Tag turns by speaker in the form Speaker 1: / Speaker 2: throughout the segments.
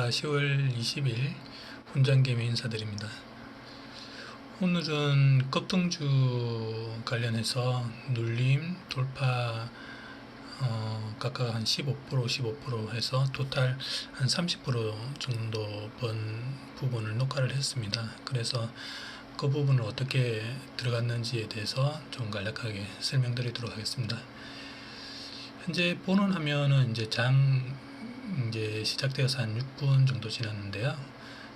Speaker 1: 안녕하십니까. 10월 20일 훈장개미 인사드립니다. 오늘은 급등주 관련해서 눌림, 돌파 각각 한 15% 해서 토탈 한 30% 정도 번 부분을 녹화를 했습니다. 그래서 그 부분을 어떻게 들어갔는지에 대해서 좀 간략하게 설명드리도록 하겠습니다. 현재 보는 화면은 이제 시작되어서 한 6분 정도 지났는데요.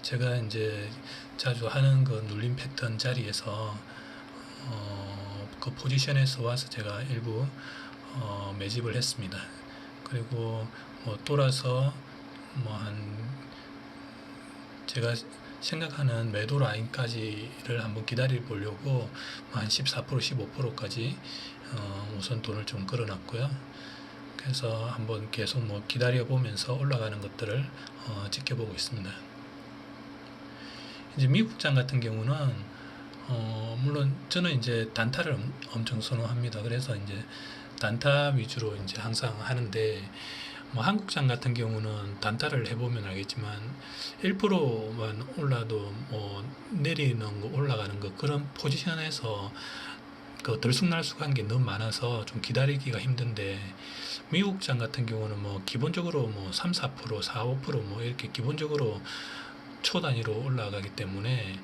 Speaker 1: 제가 이제 자주 하는 그 눌림 패턴 자리에서 그 포지션에서 와서 제가 일부 매집을 했습니다. 그리고 돌아서 제가 생각하는 매도 라인까지를 한번 기다려 보려고 한 14%, 15%까지 우선 돈을 좀 걸어놨고요. 그래서 한번 계속 기다려 보면서 올라가는 것들을 지켜보고 있습니다. 이제 미국장 같은 경우는 물론 저는 이제 단타를 엄청 선호합니다. 그래서 이제 단타 위주로 이제 항상 하는데 한국장 같은 경우는 단타를 해보면 알겠지만 1%만 올라도 내리는 거 올라가는 거 그런 포지션에서 그 들쑥날쑥한 게 너무 많아서 좀 기다리기가 힘든데 미국장 같은 경우는 기본적으로 3, 4%, 4, 5% 이렇게 기본적으로 초 단위로 올라가기 때문에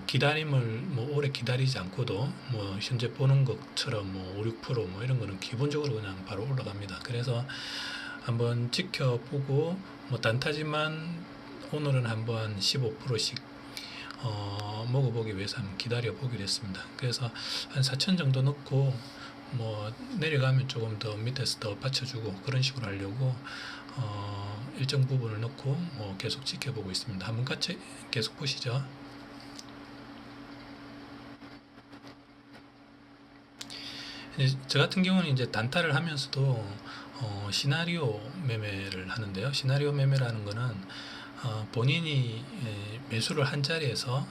Speaker 1: 기다림을 오래 기다리지 않고도 현재 보는 것처럼 5, 6% 이런 거는 기본적으로 그냥 바로 올라갑니다. 그래서 한번 지켜보고 단타지만 오늘은 한번 15%씩 먹어보기 위해서 한번 기다려 보기로 했습니다. 그래서 한 4천 정도 넣고 내려가면 조금 더 밑에서 더 받쳐주고 그런 식으로 하려고 일정 부분을 넣고 계속 지켜보고 있습니다. 한번 같이 계속 보시죠. 저 같은 경우는 이제 단타를 하면서도 시나리오 매매를 하는데요. 시나리오 매매라는 거는 본인이 매수를 한 자리에서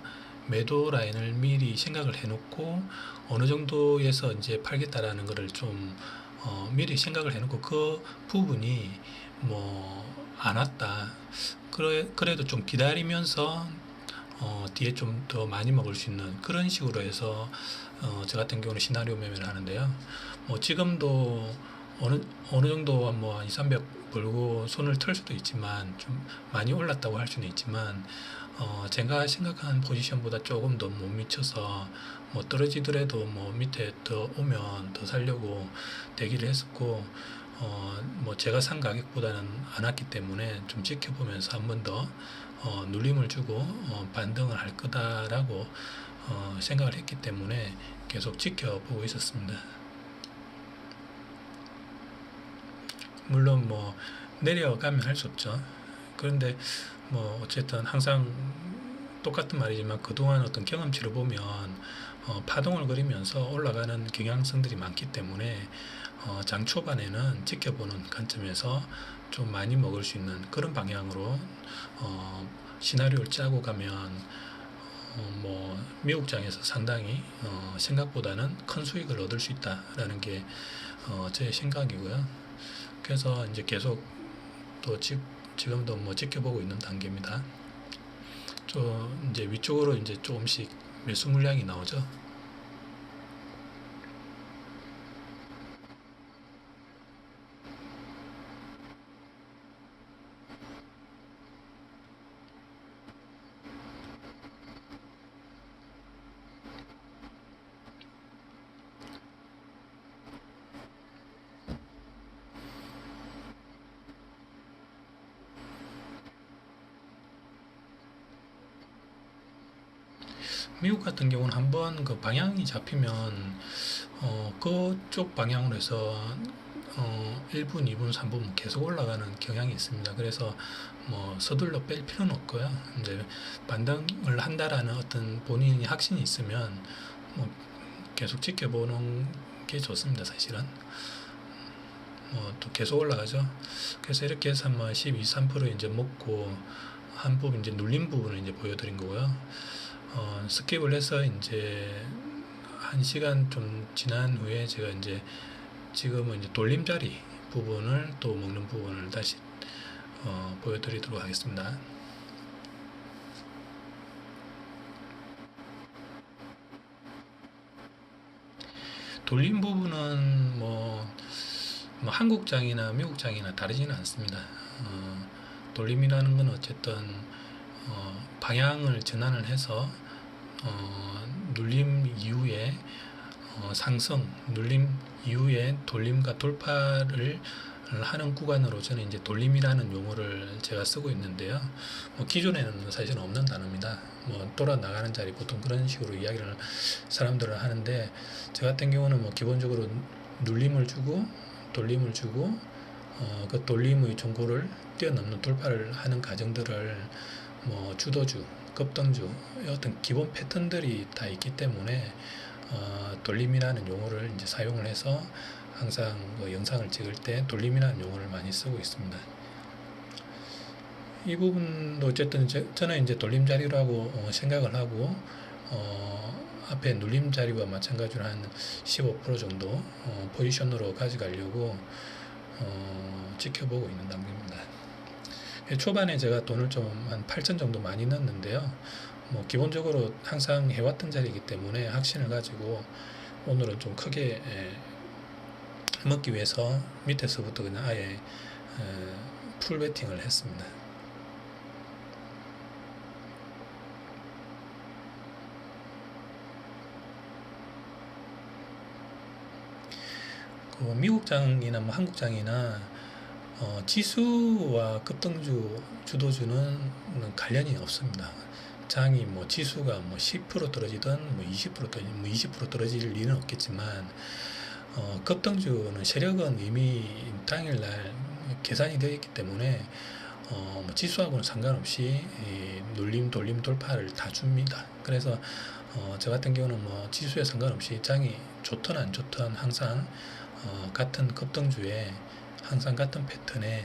Speaker 1: 매도 라인을 미리 생각을 해놓고 어느 정도에서 이제 팔겠다라는 것을 좀 미리 생각을 해놓고 그 부분이 안 왔다. 그래도 좀 기다리면서 뒤에 좀 더 많이 먹을 수 있는 그런 식으로 해서 저 같은 경우는 시나리오 매매를 하는데요. 지금도 어느 정도 한 2, 300 벌고 손을 털 수도 있지만 좀 많이 올랐다고 할 수는 있지만 제가 생각한 포지션보다 조금 더 못 미쳐서 떨어지더라도 밑에 더 오면 더 살려고 대기를 했었고 제가 산 가격보다는 안 왔기 때문에 좀 지켜보면서 한 번 더 눌림을 주고 반등을 할 거다라고 생각을 했기 때문에 계속 지켜보고 있었습니다. 물론 내려가면 할 수 없죠. 그런데 어쨌든 항상 똑같은 말이지만 그동안 어떤 경험치를 보면 파동을 그리면서 올라가는 경향성들이 많기 때문에 장 초반에는 지켜보는 관점에서 좀 많이 먹을 수 있는 그런 방향으로 시나리오를 짜고 가면 미국장에서 상당히 생각보다는 큰 수익을 얻을 수 있다라는 게 제 생각이고요. 그래서 이제 계속 또 지금도 지켜보고 있는 단계입니다. 이제 위쪽으로 이제 조금씩 매수 물량이 나오죠. 미국 같은 경우는 한번 그 방향이 잡히면 그쪽 방향으로 해서 1분, 2분, 3분 계속 올라가는 경향이 있습니다. 그래서 서둘러 뺄 필요는 없고요. 이제 반등을 한다라는 어떤 본인이 확신이 있으면 계속 지켜보는 게 좋습니다. 사실은 또 계속 올라가죠. 그래서 이렇게 해서 12, 13% 이제 먹고 한 부분 이제 눌린 부분을 이제 보여드린 거고요. 스킵을 해서 이제 1시간 좀 지난 후에 제가 이제 지금은 이제 돌림자리 부분을 또 먹는 부분을 다시 보여드리도록 하겠습니다. 돌림 부분은 뭐 한국장이나 미국장이나 다르지는 않습니다. 돌림이라는 건 어쨌든 방향을 전환을 해서 눌림 이후에 상승, 눌림 이후에 돌림과 돌파를 하는 구간으로 저는 이제 돌림이라는 용어를 제가 쓰고 있는데요. 기존에는 사실은 없는 단어입니다. 돌아 나가는 자리 보통 그런 식으로 이야기를 사람들은 하는데, 저 같은 경우는 기본적으로 눌림을 주고 돌림을 주고 그 돌림의 종고를 뛰어넘는 돌파를 하는 과정들을 주도주, 급등주 어떤 기본 패턴들이 다 있기 때문에 돌림이라는 용어를 이제 사용을 해서 항상 영상을 찍을 때 돌림이라는 용어를 많이 쓰고 있습니다. 이 부분도 어쨌든 저는 이제 돌림 자리라고 생각을 하고 앞에 눌림 자리와 마찬가지로 한 15% 정도 포지션으로 가져가려고 지켜보고 있는 단계입니다. 초반에 제가 돈을 좀 한 8천 정도 많이 넣었는데요. 기본적으로 항상 해왔던 자리이기 때문에 확신을 가지고 오늘은 좀 크게 먹기 위해서 밑에서부터 그냥 아예 풀 베팅을 했습니다. 미국장이나 한국장이나 지수와 급등주, 주도주는 관련이 없습니다. 장이 지수가 10% 떨어지든 20% 떨어질 리는 없겠지만 급등주는 세력은 이미 당일날 계산이 되어 있기 때문에 지수하고는 상관없이 눌림, 돌림, 돌파를 다 줍니다. 그래서 저 같은 경우는 지수에 상관없이 장이 좋든 안 좋든 항상 같은 급등주에 항상 같은 패턴에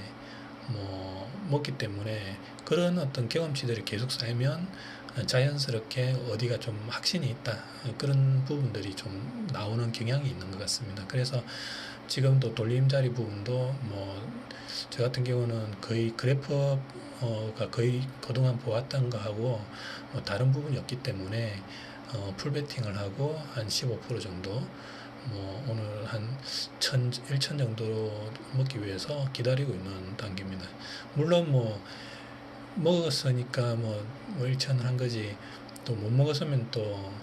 Speaker 1: 먹기 때문에 그런 어떤 경험치들이 계속 쌓이면 자연스럽게 어디가 좀 확신이 있다, 그런 부분들이 좀 나오는 경향이 있는 것 같습니다. 그래서 지금도 돌림자리 부분도 저 같은 경우는 거의 그래프가 거의 그동안 보았던 거하고 다른 부분이 없기 때문에 풀베팅을 하고 한 15% 정도 오늘 한 1천 정도 먹기 위해서 기다리고 있는 단계입니다. 물론 먹었으니까 1천을 한 거지, 또 못 먹었으면 또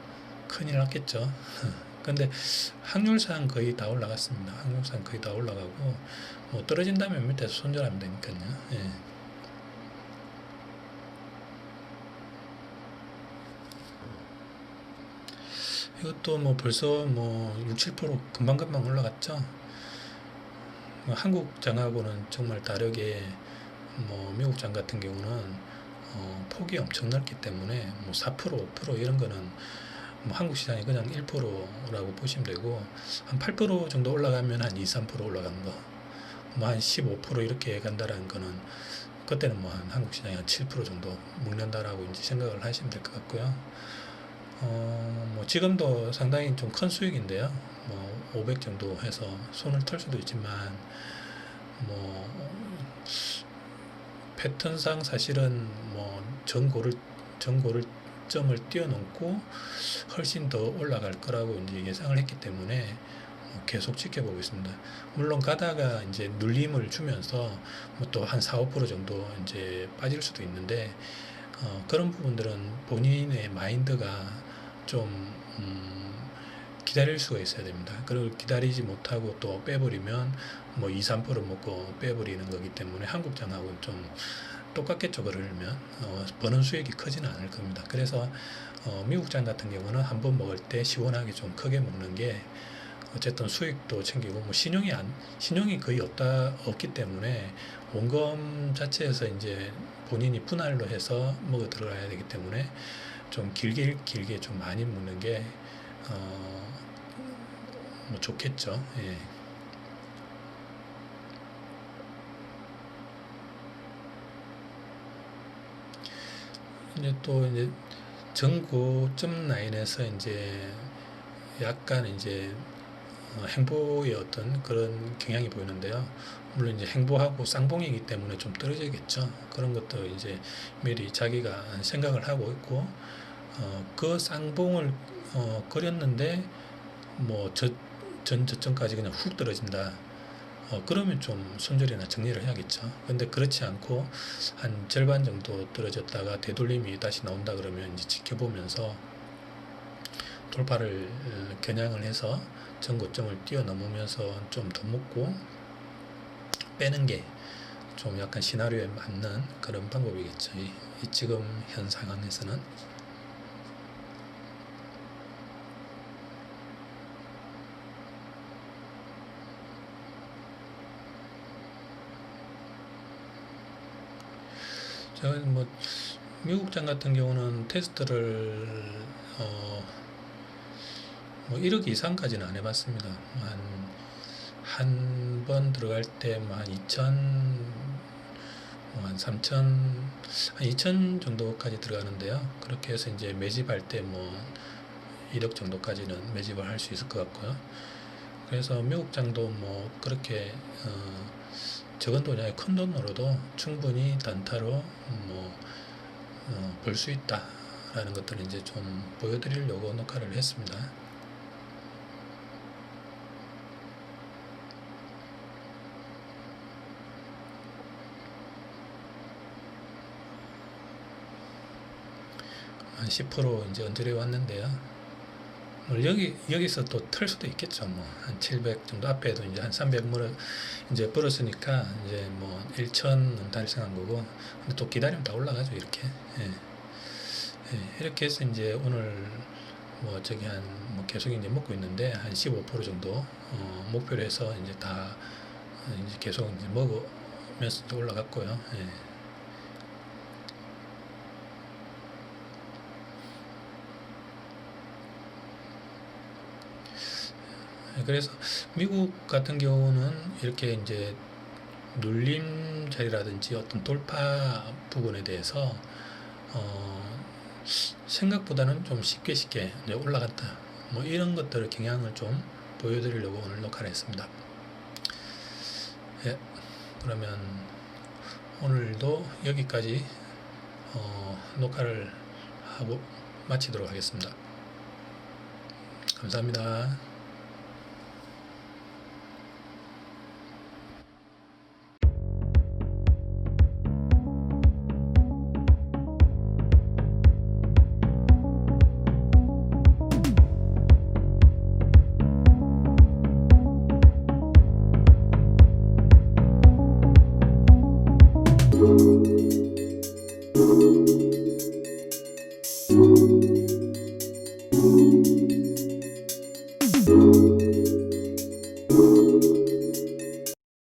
Speaker 1: 큰일 났겠죠. 근데 확률상 거의 다 올라갔습니다. 확률상 거의 다 올라가고 떨어진다면 밑에서 손절하면 되니까요. 예. 이것도 벌써 6, 7% 금방금방 올라갔죠. 한국 장하고는 정말 다르게 미국 장 같은 경우는 폭이 엄청 넓기 때문에 4%, 5% 이런 거는 한국 시장이 그냥 1%라고 보시면 되고, 한 8% 정도 올라가면 한 2, 3% 올라가는 거, 한 15% 이렇게 간다라는 거는 그때는 한 한국 시장이 한 7% 정도 먹는다라고 이제 생각을 하시면 될 것 같고요. 지금도 상당히 좀 큰 수익인데요. 500 정도 해서 손을 털 수도 있지만 패턴상 사실은 전고를 점을 뛰어넘고 훨씬 더 올라갈 거라고 이제 예상을 했기 때문에 계속 지켜보고 있습니다. 물론 가다가 이제 눌림을 주면서 또 한 4, 5% 정도 이제 빠질 수도 있는데 그런 부분들은 본인의 마인드가 좀 기다릴 수가 있어야 됩니다. 그걸 기다리지 못하고 또 빼버리면 2, 3% 먹고 빼버리는 거기 때문에 한국장하고는 좀 똑같겠죠. 그러면 버는 수익이 크지는 않을 겁니다. 그래서 미국장 같은 경우는 한번 먹을 때 시원하게 좀 크게 먹는 게 어쨌든 수익도 챙기고 신용이 거의 없기 때문에 원금 자체에서 이제 본인이 분할로 해서 먹어 들어가야 되기 때문에 좀 길게 좀 많이 먹는 게 좋겠죠. 예. 이제 전고점 라인에서 이제 약간 이제 행보의 어떤 그런 경향이 보이는데요. 물론 이제 행보하고 쌍봉이기 때문에 좀 떨어지겠죠. 그런 것도 이제 미리 자기가 생각을 하고 있고, 그 쌍봉을 그렸는데 뭐 저점까지 그냥 훅 떨어진다. 그러면 좀 손절이나 정리를 해야겠죠. 근데 그렇지 않고 한 절반 정도 떨어졌다가 되돌림이 다시 나온다 그러면 이제 지켜보면서 돌파를 겨냥을 해서 전고점을 뛰어넘으면서 좀 더 먹고 빼는 게 좀 약간 시나리오에 맞는 그런 방법이겠죠. 이 지금 현 상황에서는. 제가 뭐 미국장 같은 경우는 테스트를 뭐 1억 이상까지는 안 해봤습니다. 한 번 들어갈 때 뭐 한 2천, 한 3천, 한 2천 정도까지 들어가는데요. 그렇게 해서 이제 매집할 때 뭐 1억 정도까지는 매집을 할 수 있을 것 같고요. 그래서 미국장도 뭐 그렇게 적은 돈이 큰 돈으로도 충분히 단타로 뭐 볼 수 있다라는 것들을 이제 좀 보여드리려고 녹화를 했습니다. 한 10% 이제 언저리에 왔는데요. 여기서 또 틀 수도 있겠죠. 뭐 한 700 정도 앞에도 이제 한 300 이제 벌었으니까 이제 뭐 1천은 달성한 거고, 근데 또 기다리면 다 올라가죠. 이렇게. 이렇게 해서 이제 오늘 뭐 저기 뭐 계속 이제 먹고 있는데 한 15% 정도 목표로 해서 이제 다 이제 계속 이제 먹으면서 올라갔고요. 그래서 미국 같은 경우는 이렇게 이제 눌림 자리라든지 어떤 돌파 부분에 대해서 생각보다는 좀 쉽게 이제 올라갔다. 뭐 이런 것들을 경향을 좀 보여드리려고 오늘 녹화를 했습니다. 예, 그러면 오늘도 여기까지 녹화를 하고 마치도록 하겠습니다. 감사합니다.